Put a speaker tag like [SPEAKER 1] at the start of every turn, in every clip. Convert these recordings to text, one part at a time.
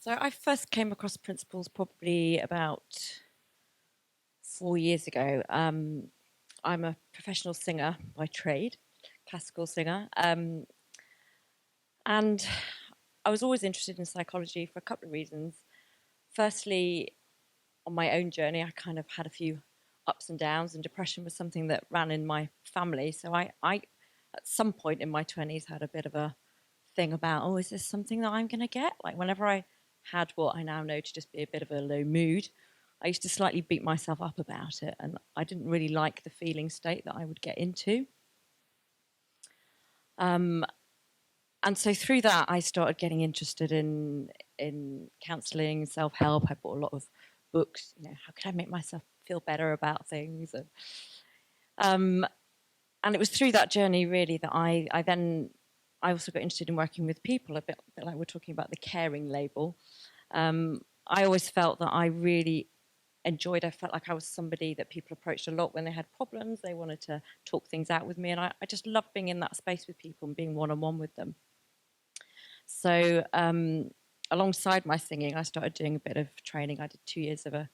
[SPEAKER 1] So I first came across principles probably about 4 years ago. I'm a professional singer by trade, classical singer, and I was always interested in psychology for a couple of reasons. Firstly, on my own journey, I kind of had a few ups and downs, and depression was something that ran in my family. So I at some point in my 20s, had a bit of a thing about, oh, is this something that I'm going to get? Like whenever I had what I now know to just be a bit of a low mood, I used to slightly beat myself up about it. And I didn't really like the feeling state that I would get into. Um, and so through that, I started getting interested in counselling, self help. I bought a lot of books. How can I make myself feel better about things? Um, and it was through that journey really that I also got interested in working with people, a bit like we're talking about the caring label. I always felt that I really enjoyed. I felt like I was somebody that people approached a lot when they had problems. They wanted to talk things out with me, and I just loved being in that space with people and being one-on-one with them. So alongside my singing, I started doing a bit of training. I did 2 years of a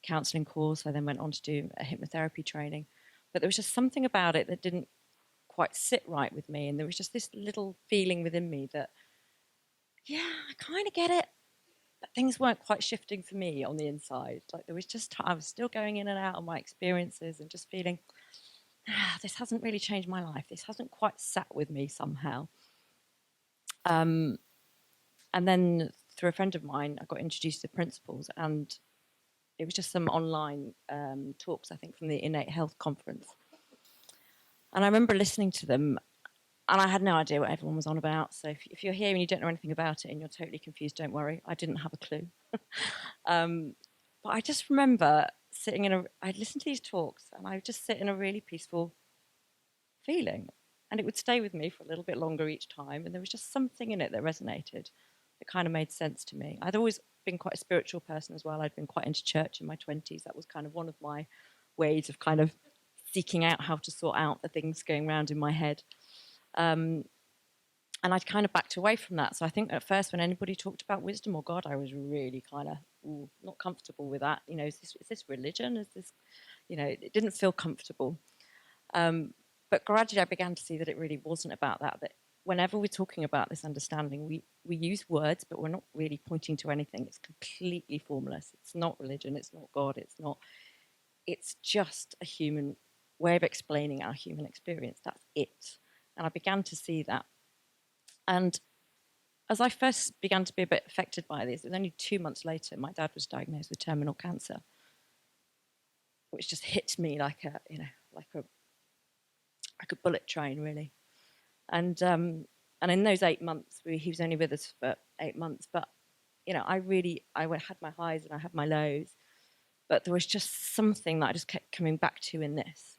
[SPEAKER 1] counselling course. I then went on to do a hypnotherapy training. But there was just something about it that didn't quite sit right with me. And there was just this little feeling within me that, yeah, I kind of get it, but things weren't quite shifting for me on the inside. Like there was just, I was still going in and out of my experiences and just feeling, this hasn't really changed my life. This hasn't quite sat with me somehow. And then through a friend of mine, I got introduced to principles, and it was just some online talks, I think, from the Innate Health Conference. And I remember listening to them, and I had no idea what everyone was on about. So if you're here and you don't know anything about it and you're totally confused, don't worry. I didn't have a clue. But I just remember I'd listen to these talks and I would just sit in a really peaceful feeling. And it would stay with me for a little bit longer each time. And there was just something in it that resonated, that kind of made sense to me. I'd always been quite a spiritual person as well. I'd been quite into church in my 20s. That was kind of one of my ways of kind of seeking out how to sort out the things going around in my head. And I'd kind of backed away from that. So I think at first when anybody talked about wisdom or God, I was really kind of not comfortable with that. Is this religion? Is this, it didn't feel comfortable. But gradually I began to see that it really wasn't about that, that whenever we're talking about this understanding, we use words, but we're not really pointing to anything. It's completely formless. It's not religion. It's not God. It's just a human way of explaining our human experience. That's it. And I began to see that. And as I first began to be a bit affected by this, it was only 2 months later, my dad was diagnosed with terminal cancer, which just hit me like a bullet train, really. And in those 8 months, he was only with us for 8 months, but I had my highs and I had my lows, but there was just something that I just kept coming back to in this.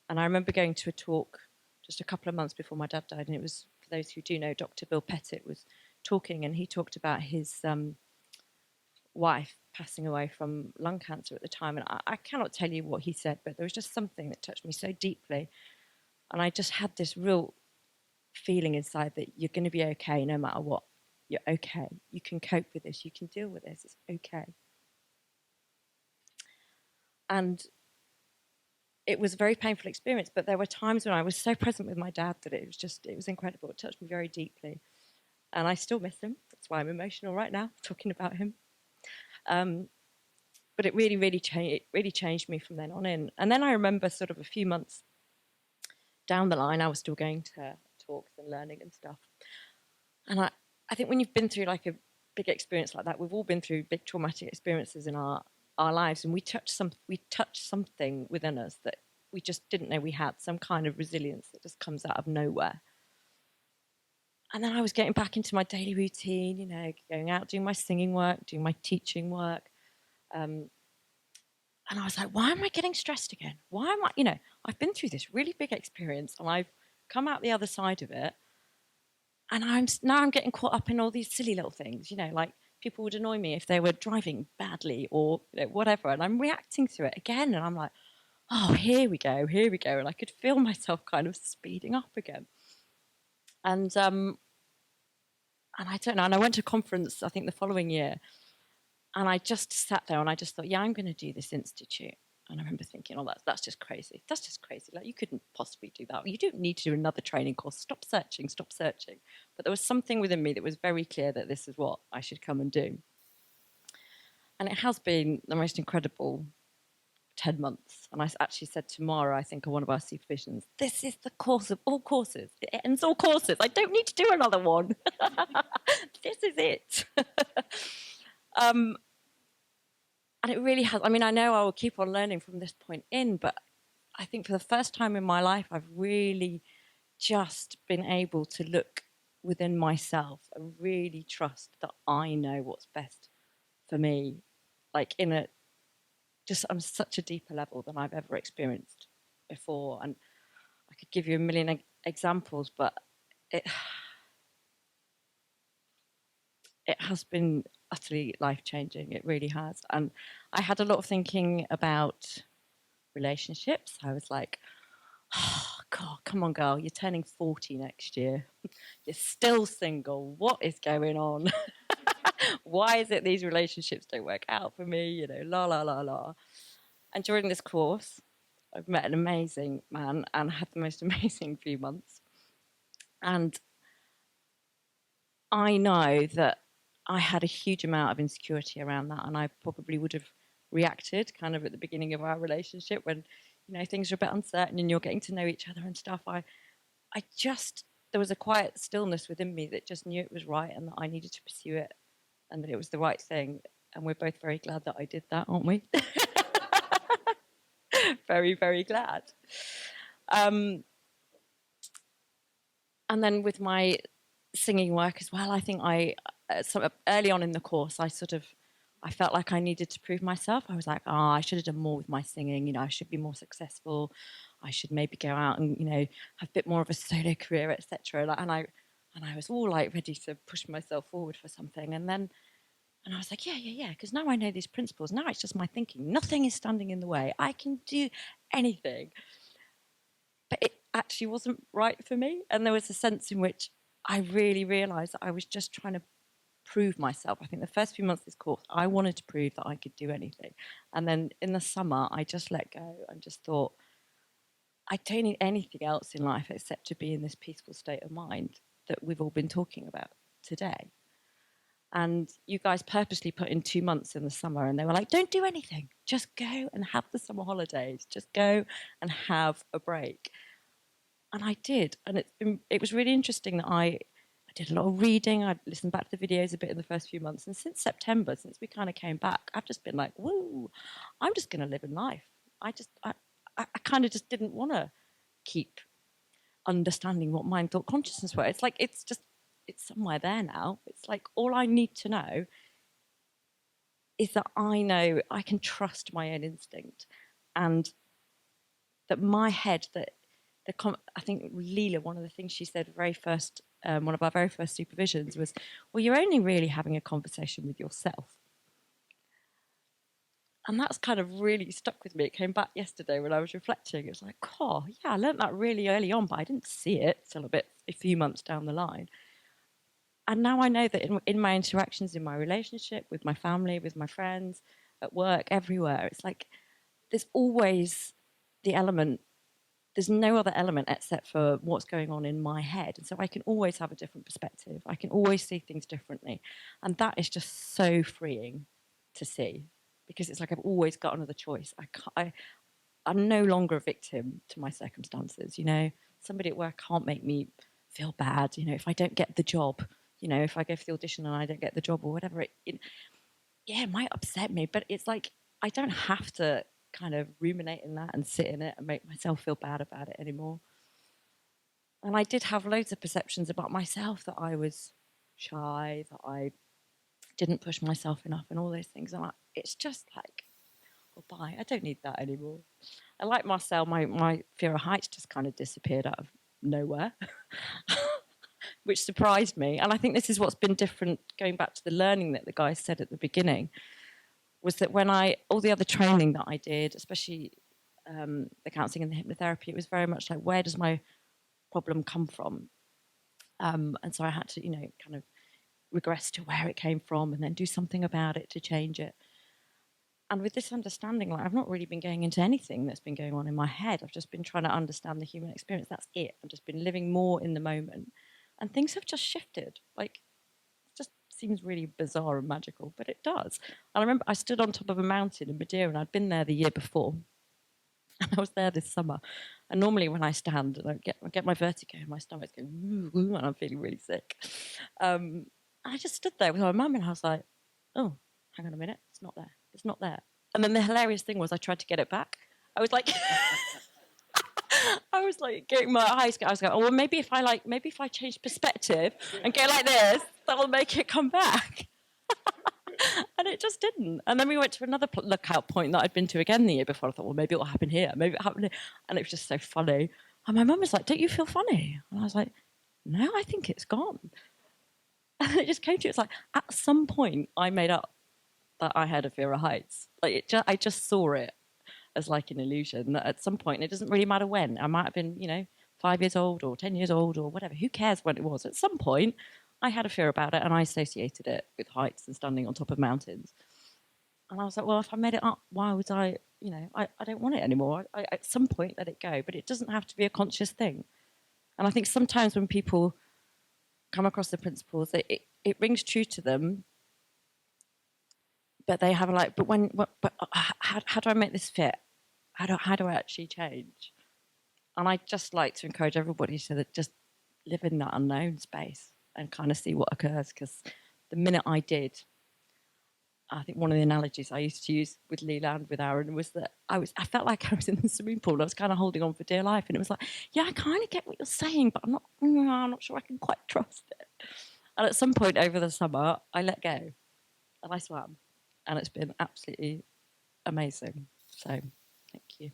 [SPEAKER 1] And I remember going to a talk just a couple of months before my dad died, and it was, for those who do know, Dr. Bill Pettit was talking, and he talked about his wife passing away from lung cancer at the time. And I cannot tell you what he said, but there was just something that touched me so deeply. And I just had this real feeling inside that you're going to be okay no matter what. You're okay. You can cope with this. You can deal with this. It's okay. And it was a very painful experience, but there were times when I was so present with my dad that it was incredible. It touched me very deeply. And I still miss him. That's why I'm emotional right now, talking about him. But it really changed me from then on in. And then I remember sort of a few months down the line, I was still going to talks and learning and stuff. And I think when you've been through like a big experience like that, we've all been through big traumatic experiences in our lives, and we touch something within us that we just didn't know we had, some kind of resilience that just comes out of nowhere. And then I was getting back into my daily routine, going out, doing my singing work, doing my teaching work. And I was like, why am I getting stressed again? Why am I, I've been through this really big experience and I've come out the other side of it. And I'm getting caught up in all these silly little things, like people would annoy me if they were driving badly or whatever. And I'm reacting to it again. And I'm like, oh, here we go. And I could feel myself kind of speeding up again. And And I don't know. And I went to a conference, I think the following year, and I just sat there and I just thought, yeah, I'm going to do this institute. And I remember thinking, oh, that's just crazy. That's just crazy. Like, you couldn't possibly do that. You don't need to do another training course. Stop searching, stop searching. But there was something within me that was very clear that this is what I should come and do. And it has been the most incredible 10 months. And I actually said to Mara, I think, on one of our supervisions, this is the course of all courses. It ends all courses. I don't need to do another one. This is it. And it really has. I mean, I know I will keep on learning from this point in, but I think for the first time in my life, I've really just been able to look within myself and really trust that I know what's best for me, like in a just on such a deeper level than I've ever experienced before. And I could give you a million examples, but it has been utterly life-changing. It really has. And I had a lot of thinking about relationships. I was like, oh, God, come on, girl. You're turning 40 next year. You're still single. What is going on? Why is it these relationships don't work out for me? You know, la, la, la, la. And during this course, I've met an amazing man and had the most amazing few months. And I know that I had a huge amount of insecurity around that, and I probably would have reacted kind of at the beginning of our relationship when, you know, things are a bit uncertain and you're getting to know each other and stuff. There was a quiet stillness within me that just knew it was right and that I needed to pursue it and that it was the right thing. And we're both very glad that I did that, aren't we? Very, very glad. And then with my singing work as well, I think early on in the course, I felt like I needed to prove myself. I was like, I should have done more with my singing. You know, I should be more successful. I should maybe go out and, you know, have a bit more of a solo career, etc. And I was all like ready to push myself forward for something. And I was like, yeah, because now I know these principles. Now it's just my thinking. Nothing is standing in the way. I can do anything. But it actually wasn't right for me. And there was a sense in which I really realised that I was just trying to prove myself. I think the first few months of this course, I wanted to prove that I could do anything. And then in the summer, I just let go and just thought, I don't need anything else in life except to be in this peaceful state of mind that we've all been talking about today. And you guys purposely put in 2 months in the summer and they were like, don't do anything. Just go and have the summer holidays. Just go and have a break. And I did. And it was really interesting that I did a lot of reading. I listened back to the videos a bit in the first few months. And since September, since we kind of came back, I've just been like, woo, I'm just going to live in life. I kind of just didn't want to keep understanding what mind, thought, consciousness were. It's like, it's somewhere there now. It's like all I need to know is that I know I can trust my own instinct and that my head, I think Leela, one of the things she said one of our very first supervisions was, well, you're only really having a conversation with yourself. And that's kind of really stuck with me. It came back yesterday when I was reflecting. It was like, oh, yeah, I learned that really early on, but I didn't see it till a few months down the line. And now I know that in my interactions, in my relationship, with my family, with my friends, at work, everywhere, it's like there's always the element, there's no other element except for what's going on in my head. And so I can always have a different perspective. I can always see things differently. And that is just so freeing to see because it's like I've always got another choice. I'm no longer a victim to my circumstances. You know, somebody at work can't make me feel bad. You know, if I don't get the job, you know, if I go for the audition and I don't get the job or whatever, it might upset me, but it's like I don't have to kind of ruminate in that and sit in it and make myself feel bad about it anymore. And I did have loads of perceptions about myself that I was shy, that I didn't push myself enough and all those things. And it's just like, oh, bye, I don't need that anymore. And like Marcel, my fear of heights just kind of disappeared out of nowhere. Which surprised me. And I think this is what's been different, going back to the learning that the guy said at the beginning, was that when all the other training that I did, especially the counselling and the hypnotherapy, it was very much like, where does my problem come from? And so I had to, you know, kind of regress to where it came from and then do something about it to change it. And with this understanding, like I've not really been going into anything that's been going on in my head. I've just been trying to understand the human experience. That's it. I've just been living more in the moment. And things have just shifted. Like, it just seems really bizarre and magical, but it does. And I remember I stood on top of a mountain in Madeira, and I'd been there the year before. And I was there this summer. And normally when I stand and I get my vertigo and my stomach's going, woo, woo, and I'm feeling really sick. I just stood there with my mum and I was like, oh, hang on a minute, it's not there. It's not there. And then the hilarious thing was I tried to get it back. I was like, I was like getting my eyes. I was going, oh, well, maybe if I change perspective and go like this, that'll make it come back. And it just didn't. And then we went to another lookout point that I'd been to again the year before. I thought, well, maybe it'll happen here. Maybe it'll happen here. And it was just so funny. And my mum was like, don't you feel funny? And I was like, no, I think it's gone. And it just came to it. It's like, at some point, I made up that I had a fear of heights. Like, I just saw it as like an illusion that at some point, it doesn't really matter when. I might have been, 5 years old or 10 years old or whatever. Who cares when it was? At some point, I had a fear about it and I associated it with heights and standing on top of mountains. And I was like, well, if I made it up, why would I don't want it anymore. At some point, let it go. But it doesn't have to be a conscious thing. And I think sometimes when people come across the principles, it rings true to them, but they have how do I make this fit? How do I actually change? And I just like to encourage everybody to just live in that unknown space and kind of see what occurs. Because the minute I did, I think one of the analogies I used to use with Leela and with Aaron was that I felt like I was in the swimming pool and I was kind of holding on for dear life. And it was like, yeah, I kind of get what you're saying, but I'm not sure I can quite trust it. And at some point over the summer, I let go and I swam. And it's been absolutely amazing. So, thank you.